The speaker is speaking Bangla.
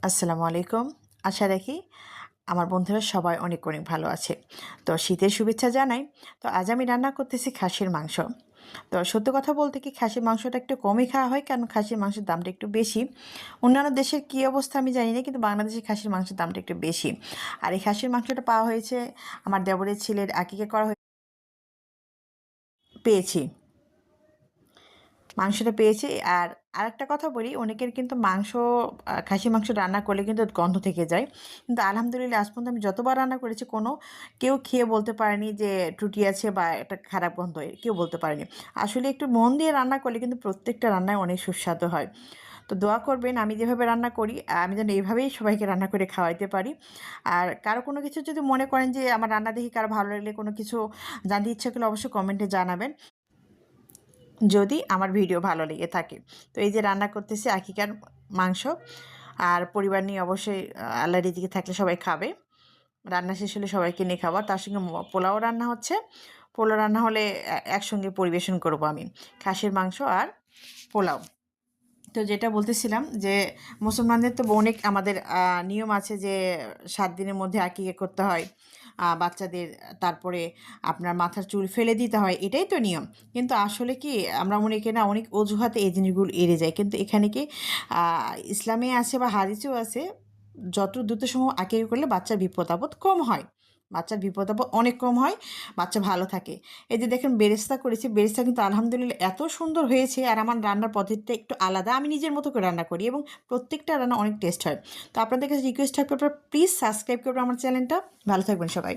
আসসালামু আলাইকুম। আশা রাখি আমার বন্ধুরা সবাই অনেক, অনেক ভালো আছে। তো শীতের শুভেচ্ছা জানাই। তো আজ আমি রান্না করতেছি খাসির মাংস। তো সত্য কথা বলতে কি খাসির মাংসটা একটু কমই খাওয়া হয় কারণ খাসির মাংসের দামটা একটু বেশি। অন্যান্য দেশের কী অবস্থা আমি জানি না কিন্তু বাংলাদেশে খাসির মাংসের দামটা একটু বেশি। আর এই খাসির মাংসটা পাওয়া হয়েছে আমার দেবরের ছেলের আকিকা করা পেয়েছি। মাংসটা পেয়েছি। আর আরেকটা কথা বলি, অনেকের কিন্তু মাংস খাসির মাংস রান্না করলে কিন্তু গন্ধ থেকে যায়। কিন্তু আলহামদুলিল্লাহ আজ পর্যন্ত আমি যতবার রান্না করেছি কেউ খেয়ে বলতে পারেনি যে ত্রুটি আছে বা একটা খারাপ গন্ধ কেউ বলতে পারেনি। আসলে একটু মন দিয়ে রান্না করলে কিন্তু প্রত্যেকটা রান্নায় অনেক সুস্বাদু হয়। তো দোয়া করবেন আমি যেভাবে রান্না করি আমি যেন এইভাবেই সবাইকে রান্না করে খাওয়াইতে পারি। আর কারো কোনো কিছু যদি মনে করেন যে আমার রান্না দেখে কারো ভালো লাগলে কোনো কিছু জানতে ইচ্ছা করলে অবশ্যই কমেন্টে জানাবেন। যদি আমার ভিডিও ভালো লেগে থাকে। তো এই যে রান্না করতেছি আকিকার মাংস। আর পরিবার নিয়ে অবশ্যই আল্লাহর রিজিকে থাকলে সবাই খাবে। রান্না শেষ হলে সবাইকে নিয়ে খাওয়া। তার সঙ্গে পোলাও রান্না হচ্ছে। পোলাও রান্না হলে একসঙ্গে পরিবেশন করব আমি। খাসির মাংস আর পোলাও। তো যেটা বলতেছিলাম যে মুসলমানদের তো অনেক আমাদের নিয়ম আছে যে ৭ দিনের মধ্যে আকিকা করতে হয়। বাচ্চাদের তারপরে আপনার মাথার চুল ফেলে দিতে হয়। এটাই তো নিয়ম। কিন্তু আসলে কি আমরা অনেকে না অনেক অজুহাতে এই জিনিসগুলো এড়িয়ে যাই। কিন্তু এখানে কি ইসলামে আছে বা হাদিসেও আছে যত দ্রুত সম্ভব আকিকা করলে বাচ্চার বিপদ-আপদ কম হয়। বাচ্চার বিপদ-আপদ অনেক কম হয়, বাচ্চা ভালো থাকে। এই যে দেখেন বেরেস্তা করেছি, বেরেস্তা কিন্তু আলহামদুলিল্লাহ এত সুন্দর হয়েছে আর আমার রান্নার পদ্ধতিটা একটু আলাদা। আমি নিজের মতো করে রান্না করি এবং প্রত্যেকটা রান্না অনেক টেস্ট হয়। তো আপনাদের কাছে রিকোয়েস্ট থাকবে আপনারা প্লিজ সাবস্ক্রাইব করবেন আমার চ্যানেলটা। ভালো থাকবেন সবাই।